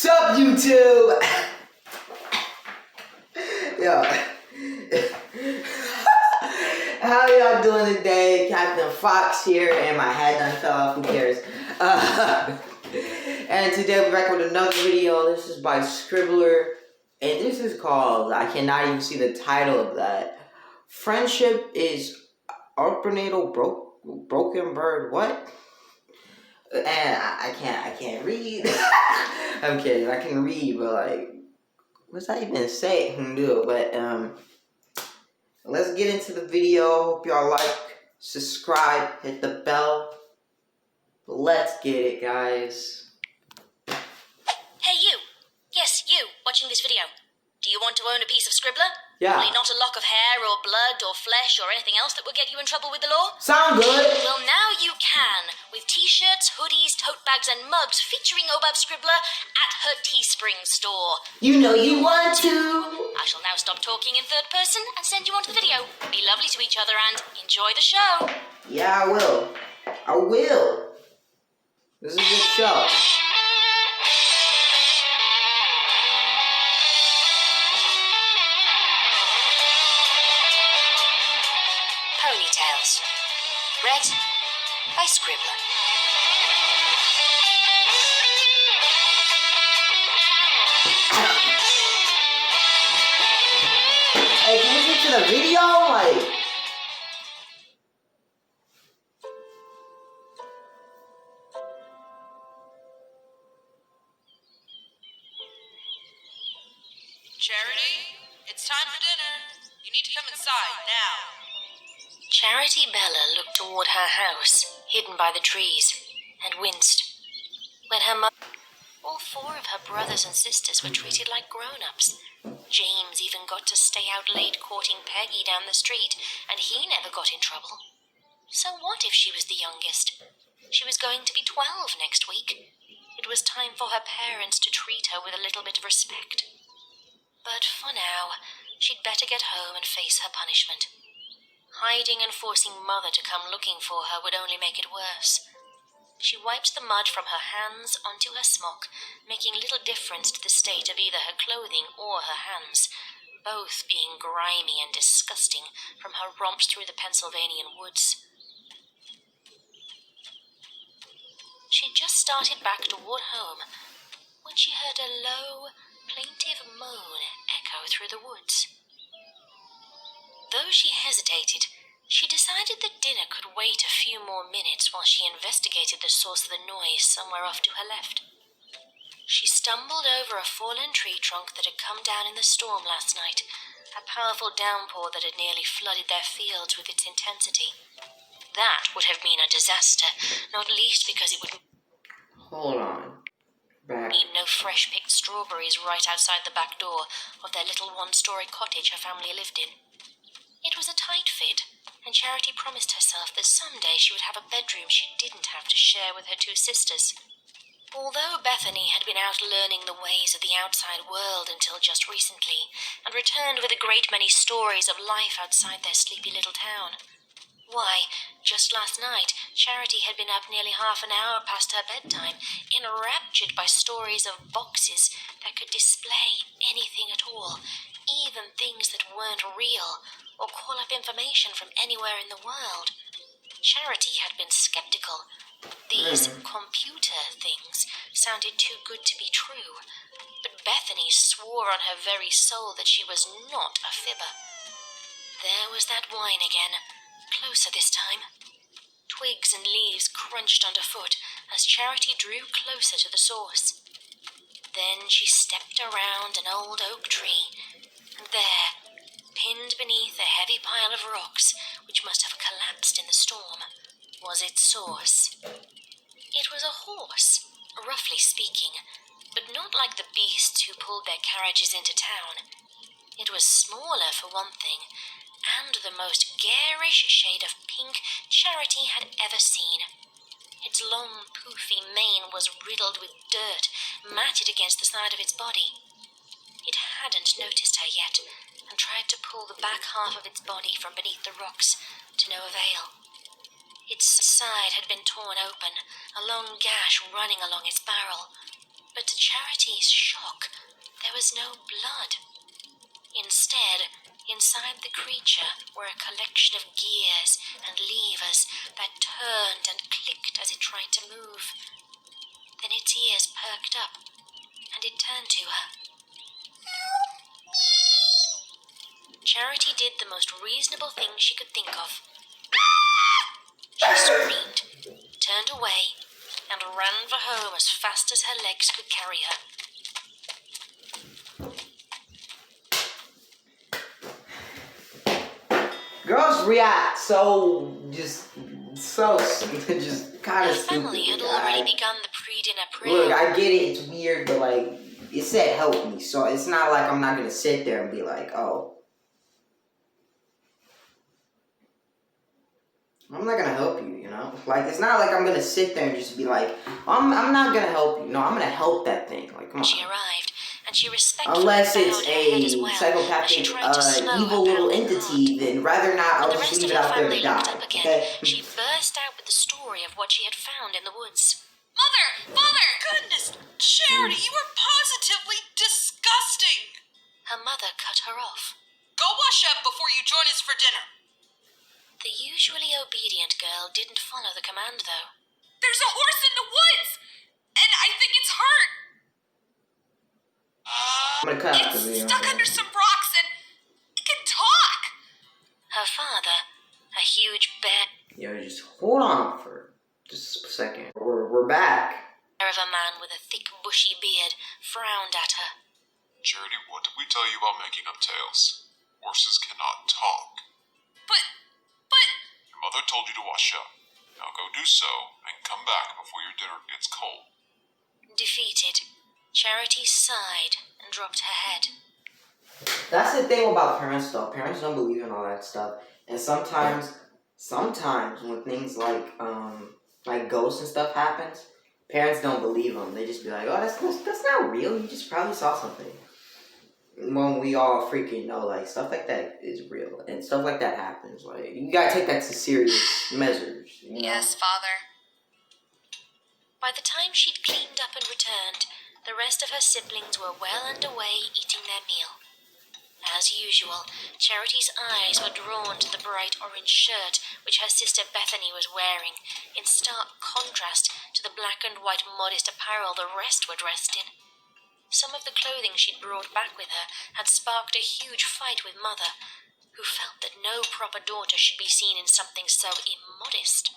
Sup, YouTube? Yo. How y'all doing today? Captain Fox here, and my hat done fell off. Who cares? And today we're back with another video. This is by Scribbler, and this is called, I cannot even see the title of that. Friendship is orpanatal broken bird. What? And I can't read. I'm kidding. I can read, but like, what's that even say? I can do it, but let's get into the video. Hope y'all like, subscribe, hit the bell. Let's get it, guys. Hey, you. Yes, you, watching this video. Do you want to own a piece of Scribbler? Yeah. Only not a lock of hair or blood or flesh or anything else that will get you in trouble with the law? Sound good? Well, now you can, with t-shirts, hoodies, tote bags and mugs featuring Obab Scribbler at her Teespring store. You know you want to. I shall now stop talking in third person and send you on to the video. Be lovely to each other and enjoy the show. Yeah, I will. I will. This is a good show. Ponytails. Read by Scribbler. Hey, can you get to the video? Like, Charity, it's time for dinner. You need to come inside now. Charity Bella looked toward her house, hidden by the trees, and winced. When her mother... All four of her brothers and sisters were treated like grown-ups. James even got to stay out late courting Peggy down the street, and he never got in trouble. So what if she was the youngest? She was going to be 12 next week. It was time for her parents to treat her with a little bit of respect. But for now, she'd better get home and face her punishment. Hiding and forcing Mother to come looking for her would only make it worse. She wiped the mud from her hands onto her smock, making little difference to the state of either her clothing or her hands, both being grimy and disgusting from her romps through the Pennsylvanian woods. She'd just started back toward home when she heard a low, plaintive moan echo through the woods. Though she hesitated, she decided that dinner could wait a few more minutes while she investigated the source of the noise somewhere off to her left. She stumbled over a fallen tree trunk that had come down in the storm last night, a powerful downpour that had nearly flooded their fields with its intensity. That would have been a disaster, not least because it would... hold on. Back. Need no fresh-picked strawberries right outside the back door of their little one-story cottage her family lived in. It was a tight fit, and Charity promised herself that someday she would have a bedroom she didn't have to share with her two sisters. Although Bethany had been out learning the ways of the outside world until just recently, and returned with a great many stories of life outside their sleepy little town. Why, just last night, Charity had been up nearly half an hour past her bedtime, enraptured by stories of boxes that could display anything at all, even things that weren't real, or call up information from anywhere in the world. Charity had been skeptical. These computer things sounded too good to be true, but Bethany swore on her very soul that she was not a fibber. There was that whine again, closer this time. Twigs and leaves crunched underfoot as Charity drew closer to the source. Then she stepped around an old oak tree, and there, pinned beneath a heavy pile of rocks, which must have collapsed in the storm, was its source. It was a horse, roughly speaking, but not like the beasts who pulled their carriages into town. It was smaller, for one thing, and the most garish shade of pink Charity had ever seen. Its long, poofy mane was riddled with dirt, matted against the side of its body. It hadn't noticed her yet, and tried to pull the back half of its body from beneath the rocks, to no avail. Its side had been torn open, a long gash running along its barrel. But to Charity's shock, there was no blood. Instead, inside the creature were a collection of gears and levers that turned and clicked as it tried to move. Then its ears perked up, and it turned to her. Charity did the most reasonable thing she could think of. She screamed, turned away, and ran for home as fast as her legs could carry her. Girls react just kind Her of stupid. family had already begun the pre-dinner prayer. Look, I get it, it's weird, but like, it said help me, so it's not like I'm not gonna sit there and be like, oh. I'm not gonna help you, you know? Like, it's not like I'm gonna sit there and just be like, I'm not gonna help you. No, I'm gonna help that thing. Like, come on. She arrived, and she respectfully Unless it's bowed her head as a well, as she psychopathic, tried to slow evil her little pounding entity, then rather not, I'll When the just rest leave of it her out there to family looked die. up again, Okay? she burst out with the story of what she had found in the woods. Mother! Goodness! Charity, you were positively disgusting! Her mother cut her off. Go wash up before you join us for dinner. The usually obedient girl didn't follow the command, though. There's a horse in the woods! And I think it's hurt! I'm gonna cut out the video. It's stuck under some rocks and it can talk! Her father, a huge bear Yo, just hold on for just a second. We're back. of a man with a thick bushy beard, frowned at her. Charity, what did we tell you about making up tales? Horses cannot talk. But... Your mother told you to wash up. Now go do so, and come back before your dinner gets cold. Defeated, Charity sighed and dropped her head. That's the thing about parents, though. Parents don't believe in all that stuff. And sometimes when things like ghosts and stuff happens, parents don't believe them. They just be like, oh, that's not real. You just probably saw something. When we all freaking know, like, stuff like that is real. And stuff like that happens. Like, you gotta take that to serious measures. You know? Yes, Father. By the time she'd cleaned up and returned, the rest of her siblings were well underway eating their meal. As usual, Charity's eyes were drawn to the bright orange shirt which her sister Bethany was wearing, in stark contrast to the black and white modest apparel the rest were dressed in. Some of the clothing she'd brought back with her had sparked a huge fight with Mother, who felt that no proper daughter should be seen in something so immodest.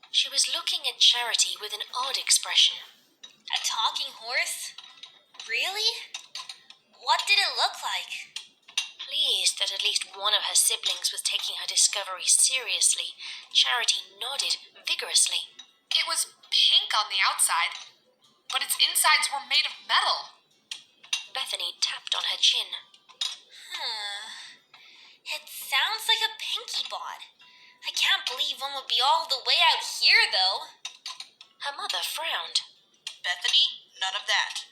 She was looking at Charity with an odd expression. A talking horse? Really? What did it look like? Pleased that at least one of her siblings was taking her discovery seriously, Charity nodded vigorously. It was pink on the outside, but its insides were made of metal. Bethany tapped on her chin. It sounds like a pinky bod. I can't believe one would be all the way out here, though. Her mother frowned. Bethany, none of that.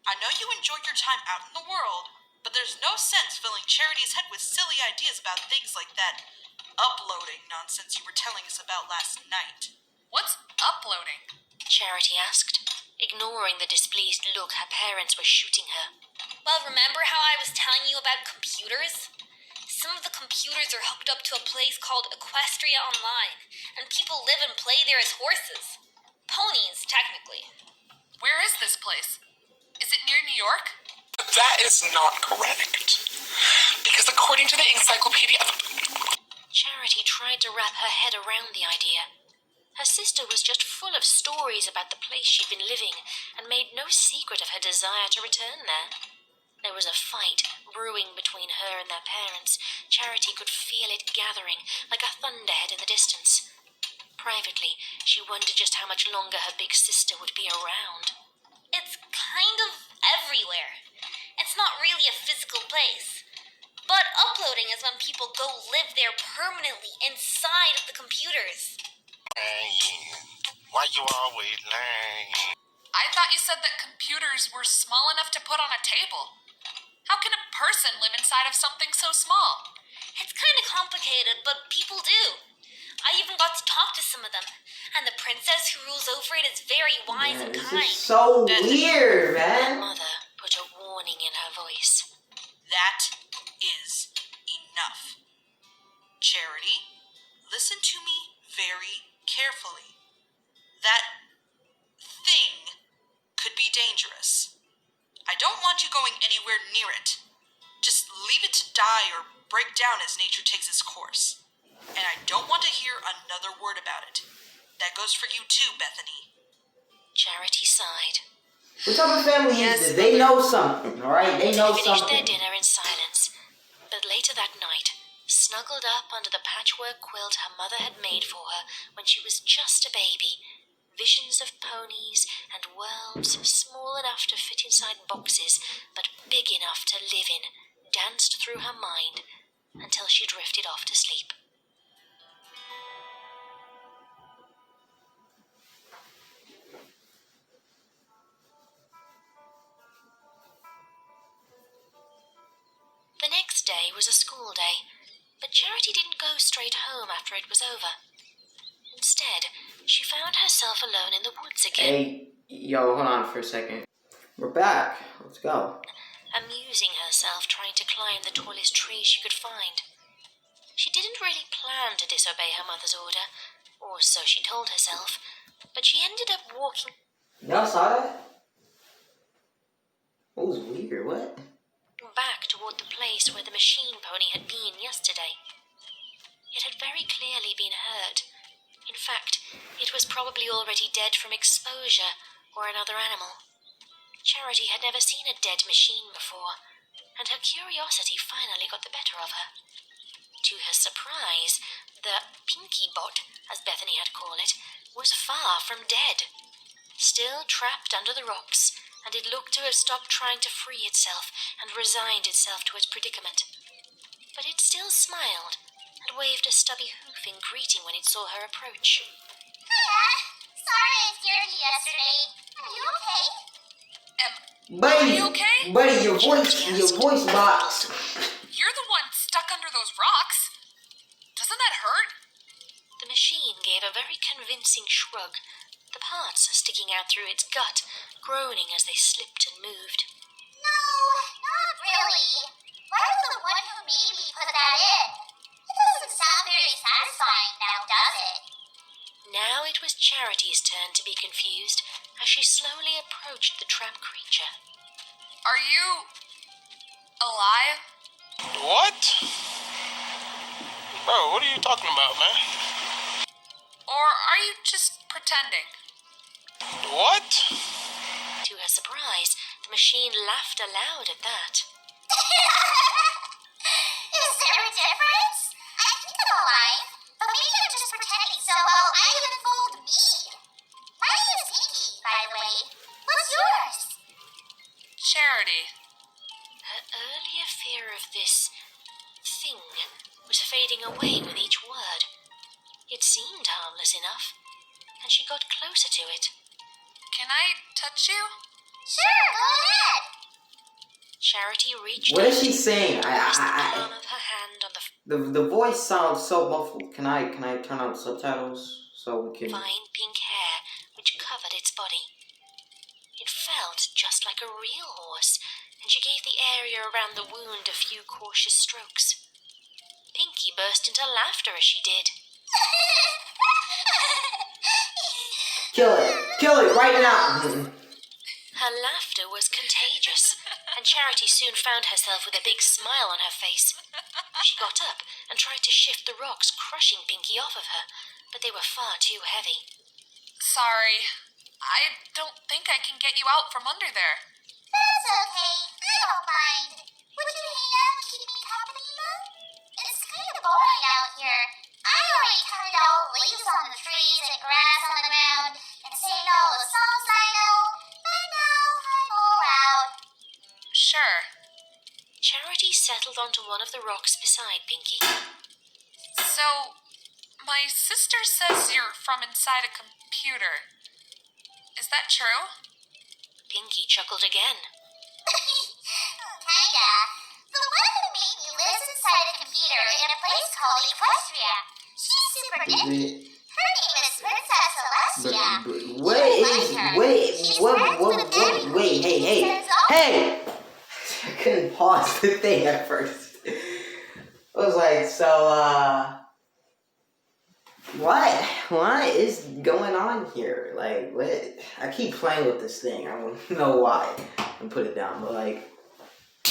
I know you enjoy your time out in the world, but there's no sense filling Charity's head with silly ideas about things like that uploading nonsense you were telling us about last night. What's uploading? Charity asked, ignoring the displeased look her parents were shooting her. Well, remember how I was telling you about computers? Some of the computers are hooked up to a place called Equestria Online, and people live and play there as horses. Ponies, technically. Where is this place? Is it near New York? That is not correct. Because according to the Encyclopedia of... Charity tried to wrap her head around the idea. Her sister was just full of stories about the place she'd been living and made no secret of her desire to return there. There was a fight brewing between her and their parents. Charity could feel it gathering like a thunderhead in the distance. Privately, she wondered just how much longer her big sister would be around. It's kind of everywhere. It's not really a physical place. But uploading is when people go live there permanently inside of the computers. Why you always lying? I thought you said that computers were small enough to put on a table. How can a person live inside of something so small? It's kind of complicated, but people do. I even got to talk to some of them, and the princess who rules over it is very wise and This kind. is so Bethany. weird, Her man. mother put a warning in her voice. That is enough. Charity, listen to me very carefully. That thing could be dangerous. I don't want you going anywhere near it. Just leave it to die or break down as nature takes its course. And I don't want to hear another word about it. That goes for you too, Bethany. Charity sighed. What type of family Yes, is this? They know something, alright? They know They finished their something. dinner in silence. But later that night, snuggled up under the patchwork quilt her mother had made for her when she was just a baby, visions of ponies and worlds small enough to fit inside boxes but big enough to live in danced through her mind until she drifted off to sleep. The next day was a school day, but Charity didn't go straight home after it was over. Instead, she found herself alone in the woods again, Hey, yo, hold on for a second. We're back. Let's go. amusing herself trying to climb the tallest tree she could find. She didn't really plan to disobey her mother's order, or so she told herself, but she ended up walking Y'all saw that? That was weird. What? back toward the place where the machine pony had been yesterday. It had very clearly been hurt. In fact, it was probably already dead from exposure or another animal. Charity had never seen a dead machine before, and her curiosity finally got the better of her. To her surprise, the Pinky Bot, as Bethany had called it, was far from dead. Still trapped under the rocks, and it looked to have stopped trying to free itself and resigned itself to its predicament. But it still smiled and waved a stubby hoof in greeting when it saw her approach. Hiya! Sorry I scared you yesterday. Are you okay? Buddy, you okay? buddy, your voice box. You're the one stuck under those rocks. Doesn't that hurt? The machine gave a very convincing shrug, the parts sticking out through its gut, groaning as they slipped and moved. No, not really. Why was the one who made me put that in? It doesn't sound very satisfying now, does it? Now it was Charity's turn to be confused as she slowly approached the trapped creature. Are you alive? What? Bro, what are you talking about, man? Or are you just pretending? What? To her surprise, the machine laughed aloud at that. Is there a difference? I think I'm alive, but maybe I'm just pretending so well I haven't fooled me. My name is Pinky, by the way. What's yours? Charity. Her earlier fear of this thing was fading away with each word. It seemed harmless enough, and she got closer to it. Can I touch you? Sure, go ahead. Charity reached What is out she saying? and placed the palm of her hand on The voice sounds so muffled. Can I turn on subtitles so we can? fine pink hair which covered its body. It felt just like a real horse, and she gave the area around the wound a few cautious strokes. Pinky burst into laughter as she did. Kill it right now. Her laughter was contagious, and Charity soon found herself with a big smile on her face. She got up and tried to shift the rocks, crushing Pinky off of her, but they were far too heavy. Sorry. I don't think I can get you out from under there. That's okay. I don't mind. Would you hang out and keep me company, though? It's kind of boring out here. I already counted all the leaves on the trees and grass on the ground and sang all the songs I know, but now I'm all out. Sure. Charity settled onto one of the rocks beside Pinky. So, my sister says you're from inside a computer. Is that true? Pinky chuckled again. Kinda. The one who made me lives inside a computer in a place called Equestria. She's super nifty. Her name is Princess Celeste. Wait, hey! I couldn't pause the thing at first. I was like, so, what is going on here? Like, what? I keep playing with this thing. I don't know why. And put it down, but like,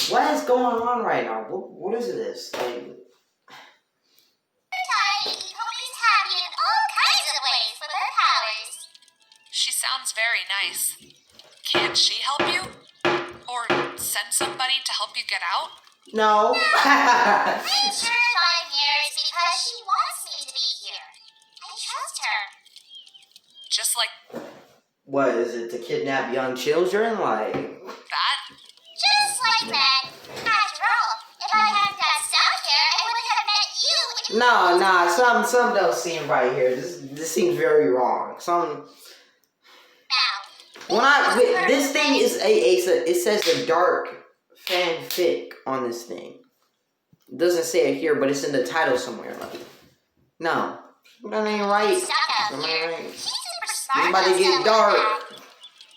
what is going on right now? What is this? Like, She sounds very nice. Can't she help you? Or send somebody to help you get out? no. I'm sure I'm here is because she wants me to be here. I trust her. Just like What is it, to kidnap young children? Like, that? Just like that. After all, if I hadn't got stuck here, I would have met you. nah, some don't seem right here. This seems very wrong. This thing is it says a dark fanfic on this thing. It doesn't say it here, but it's in the title somewhere. Like, no, that ain't right. That ain't right. It's about to get dark.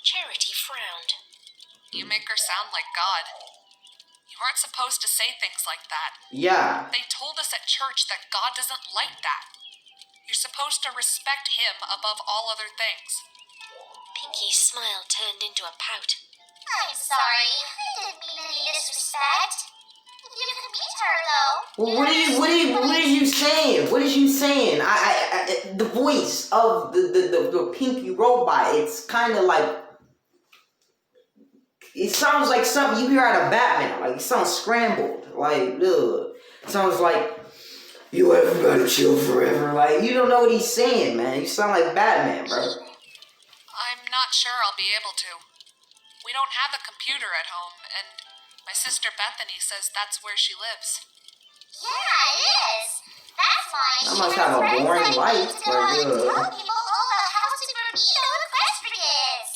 Charity frowned. You make her sound like God. You aren't supposed to say things like that. Yeah. They told us at church that God doesn't like that. You're supposed to respect him above all other things. Pinky's smile turned into a pout. I'm sorry. I didn't mean any disrespect. You can meet her, though. Well, what is you saying? What is you saying? I the voice of the Pinky robot. It's kind of like, it sounds like something you hear out of Batman. Like, it sounds scrambled. Like, ugh. It sounds like, you ever gotta chill forever. Like, you don't know what he's saying, man. You sound like Batman, bro. I'm not sure I'll be able to. We don't have a computer at home, and my sister Bethany says that's where she lives. Yeah, it is. That's why I must have a boring life. Tell people all about how super neat Equestria is.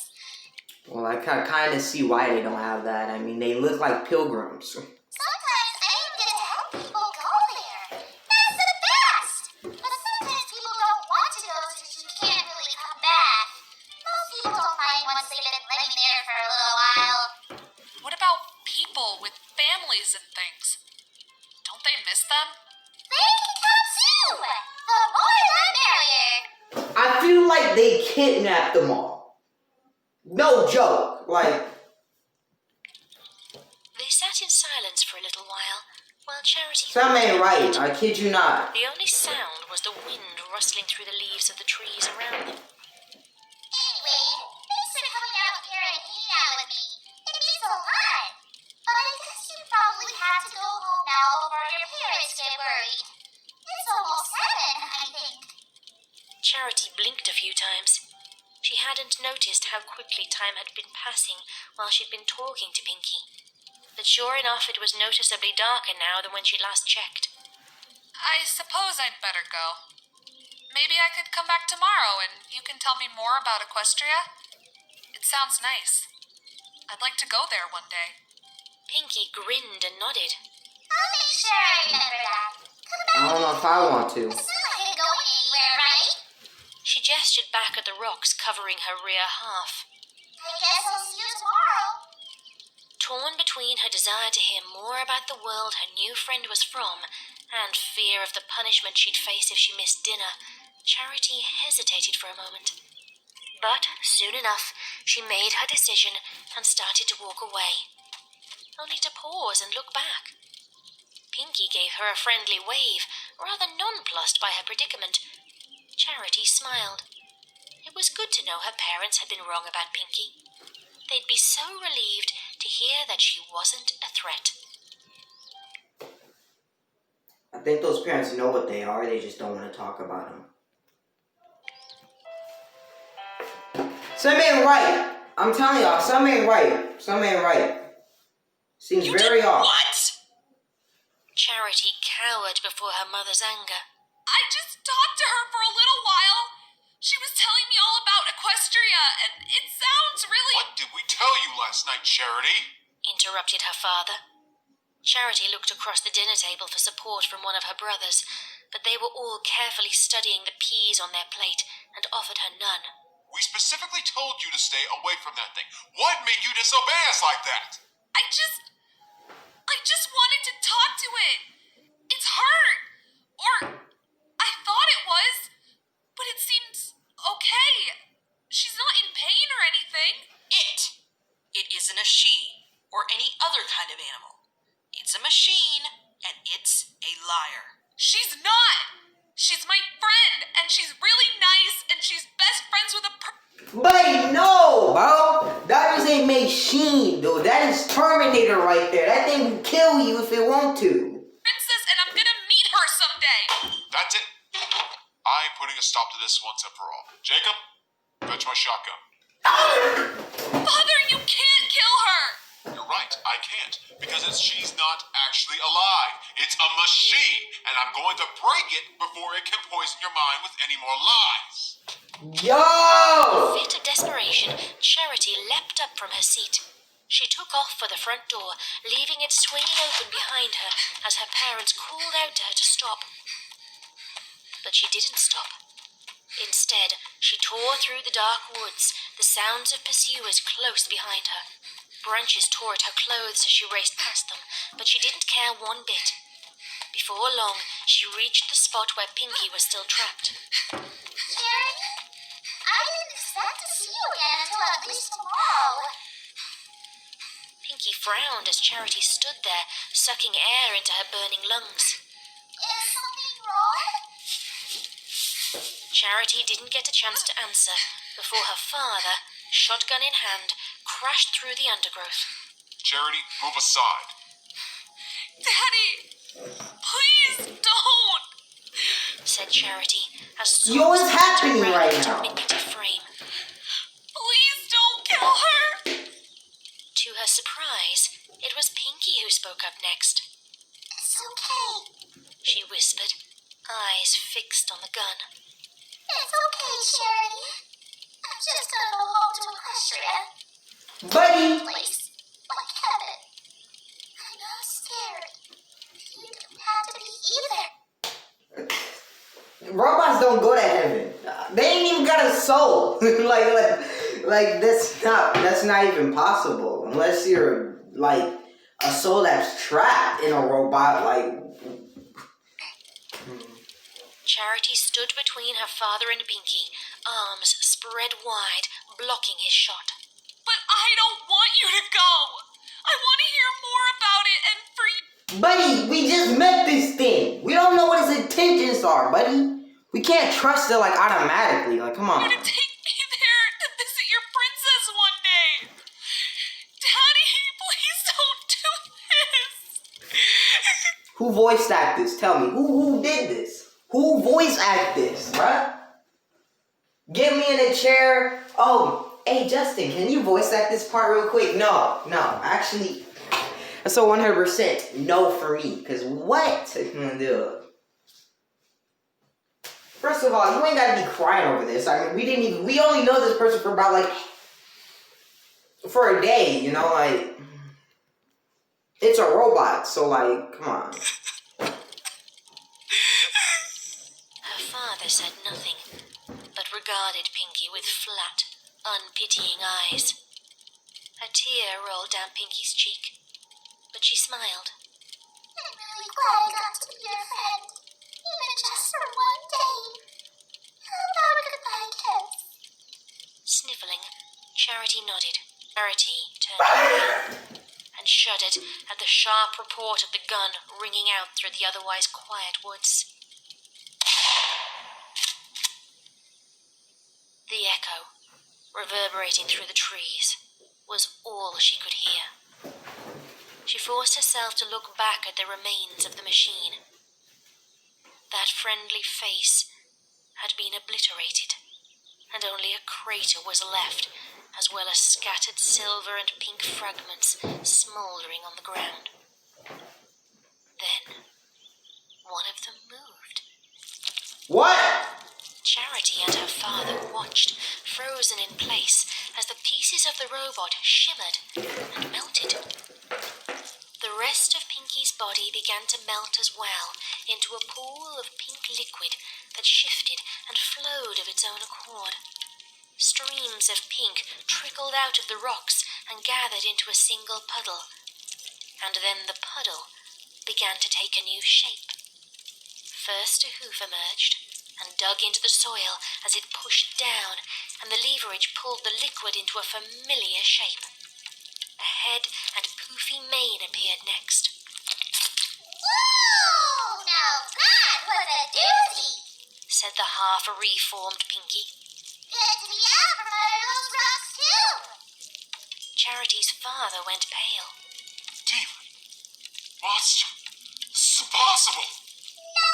Well, I kind of see why they don't have that. I mean, they look like pilgrims. Sometimes I'm gonna help people go there. That's the best. But sometimes people don't want to go since you can't really come back. Most people don't mind once they've been living there for a little while. What about people with families and things? Don't they miss them? They can come too. The more the merrier. I feel like they kidnapped them all. No joke. Like, They sat in silence for a little while Charity... something ain't right. I kid you not. The only sound was the wind rustling through the leaves of the trees around them. Anyway, thanks for coming out here and hanging out with me. It means a lot. But I guess you probably have to go home now before your parents get worried. It's almost 7, I think. Charity blinked a few times. She hadn't noticed how quickly time had been passing while she'd been talking to Pinky. But sure enough, it was noticeably darker now than when she last checked. I suppose I'd better go. Maybe I could come back tomorrow and you can tell me more about Equestria? It sounds nice. I'd like to go there one day. Pinky grinned and nodded. I'll make sure I remember that. Come back. I don't know if I want to. It's not like you're going anywhere, right? She gestured back at the rocks covering her rear half. I guess I'll see you tomorrow. Torn between her desire to hear more about the world her new friend was from and fear of the punishment she'd face if she missed dinner, Charity hesitated for a moment. But soon enough, she made her decision and started to walk away, only to pause and look back. Pinky gave her a friendly wave, rather nonplussed by her predicament. Charity smiled. It was good to know her parents had been wrong about Pinky. They'd be so relieved to hear that she wasn't a threat. I think those parents know what they are. They just don't want to talk about them. Something ain't right. I'm telling y'all, something ain't right. Something ain't right. Seems very off. What? Charity cowered before her mother's anger. I just talked to her for a little while. She was telling me all about Equestria, and it sounds really... What did we tell you last night, Charity? Interrupted her father. Charity looked across the dinner table for support from one of her brothers, but they were all carefully studying the peas on their plate and offered her none. We specifically told you to stay away from that thing. What made you disobey us like that? I just wanted to talk to it. It's hurt. Or I thought it was, but it seems okay. She's not in pain or anything. It isn't a she or any other kind of animal. It's a machine, and it's a liar. She's not. She's my friend, and she's really nice, and she's best friends with a Buddy, no, bro. That is a machine, dude. That is Terminator right there. That thing will kill you if it want to. princess, and I'm gonna meet her someday. That's it. I'm putting a stop to this once and for all. Jacob, fetch my shotgun. Father, you can't kill her. You're right, I can't, because she's not actually alive. It's a machine, and I'm going to break it before it can poison your mind with any more lies. Yo! Fit of desperation, Charity leapt up from her seat. She took off for the front door, leaving it swinging open behind her as her parents called out to her to stop. But she didn't stop. Instead, she tore through the dark woods, the sounds of pursuers close behind her. Branches tore at her clothes as she raced past them, but she didn't care one bit. Before long, she reached the spot where Pinky was still trapped. Charity, I didn't expect to see you again until at least tomorrow. Pinky frowned as Charity stood there, sucking air into her burning lungs. Is something wrong? Charity didn't get a chance to answer before her father, shotgun in hand, crashed through the undergrowth. Charity, move aside. Daddy, please don't. Said Charity as Yo, what's happening right into now? manipulative frame. Please don't kill her. To her surprise, it was Pinky who spoke up next. It's okay. She whispered, eyes fixed on the gun. It's okay, Charity. I'm just gonna go home to Equestria. Buddy! Place like heaven. I'm not scared. You don't have to be either. Robots don't go to heaven. They ain't even got a soul. like that's not even possible unless you're like a soul that's trapped in a robot. Like Charity stood between her father and Pinky, arms spread wide, blocking his shot. But I don't want you to go. I want to hear more about it, and for you. buddy, we just met this thing. We don't know what his intentions are, buddy. We can't trust it like automatically. Like, come on. To take me there to visit your princess one day. Daddy, please don't do this. Who voiced act this? Tell me. Who did this? Who voice act this, bruh? Get me in a chair. Oh, hey, Justin, can you voice act this part real quick? No. Actually, that's a 100% no for me. Because what? Dude. First of all, you ain't got to be crying over this. I mean, we only know this person for about, like, for a day, you know? Like, it's a robot, so, like, come on. Her father said nothing, but regarded Pinky with flat, unpitying eyes. A tear rolled down Pinky's cheek, but she smiled. I'm really glad I got to be your friend, even just for one day. How about a goodbye kiss? Sniffling, Charity nodded. Charity turned away and shuddered at the sharp report of the gun ringing out through the otherwise quiet woods. The echo, reverberating through the trees, was all she could hear. She forced herself to look back at the remains of the machine. That friendly face had been obliterated, and only a crater was left, as well as scattered silver and pink fragments smouldering on the ground. Then, one of them moved. What? Charity and her father watched, frozen in place, as the pieces of the robot shimmered and melted. The rest of Pinky's body began to melt as well into a pool of pink liquid that shifted and flowed of its own accord. Streams of pink trickled out of the rocks and gathered into a single puddle. And then the puddle began to take a new shape. First a hoof emerged and dug into the soil as it pushed down, and the leverage pulled the liquid into a familiar shape. A head and poofy mane appeared next. Whoa! Now that was a doozy! Said the half-reformed Pinky. Good to be out from under those rocks, too! Charity's father went pale. Demon. Monster. This is impossible. No,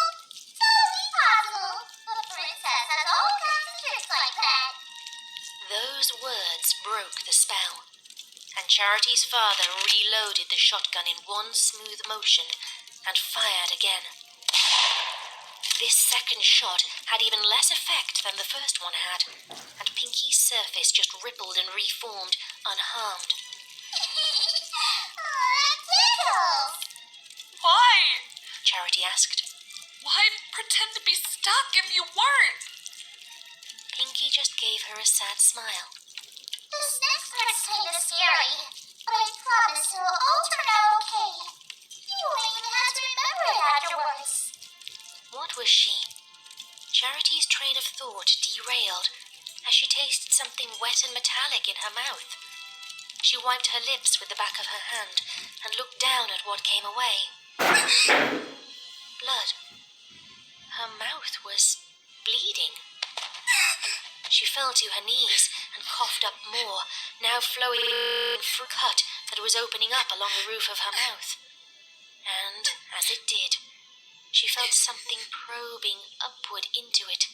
totally possible. A princess has all kinds of tricks like that. Those words broke the spell, and Charity's father reloaded the shotgun in one smooth motion and fired again. This second shot had even less effect than the first one had, and Pinky's surface just rippled and reformed, unharmed. Oh, that tickles! Why? Charity asked. Why pretend to be stuck if you weren't? Pinky just gave her a sad smile. This next part's kind of scary, but I promise it will all turn out okay. You won't even have to remember it afterwards. What was she? Charity's train of thought derailed as she tasted something wet and metallic in her mouth. She wiped her lips with the back of her hand and looked down at what came away. Blood. Her mouth was bleeding. She fell to her knees and coughed up more, now flowing through a cut that was opening up along the roof of her mouth. And as it did, she felt something probing upward into it,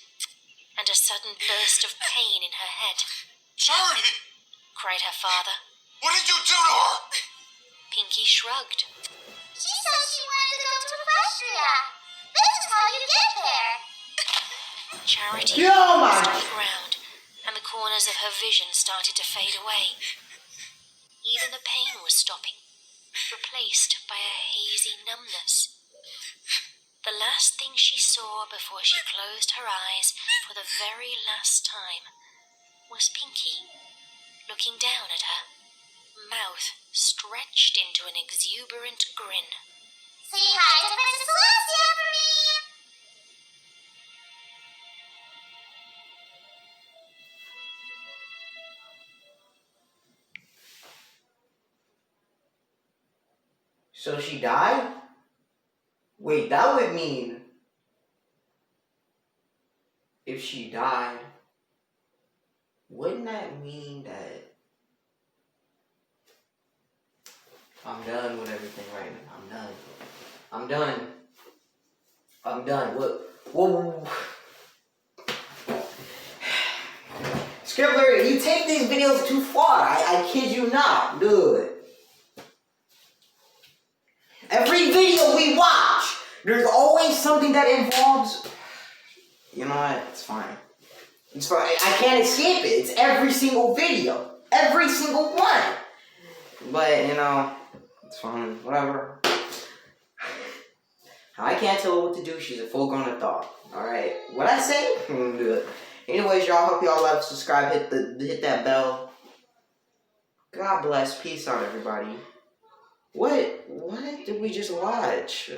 and a sudden burst of pain in her head. Charity! Cried her father. What did you do to her? Pinky shrugged. She said she wanted to go to Equestria. This is how you get there. Charity Oh my- fell to the ground, and the corners of her vision started to fade away. Even the pain was stopping, replaced by a hazy numbness. The last thing she saw before she closed her eyes for the very last time was Pinky looking down at her, mouth stretched into an exuberant grin. Say hi to Princess Celestia for me. So she died? Wait, that would mean if she died, wouldn't that mean that I'm done with everything right now? I'm done. Whoa. Scribbler, you take these videos too far. I kid you not, dude. Every video we watch, there's always something that involves... You know what? It's fine. It's fine. I can't escape it. It's every single video. Every single one. But, you know, it's fine. Whatever. I can't tell her what to do. She's a full-grown adult. Alright? What I say? Do it. Anyways, y'all, hope y'all like, subscribe, hit that bell. God bless. Peace out, everybody. What did we just watch?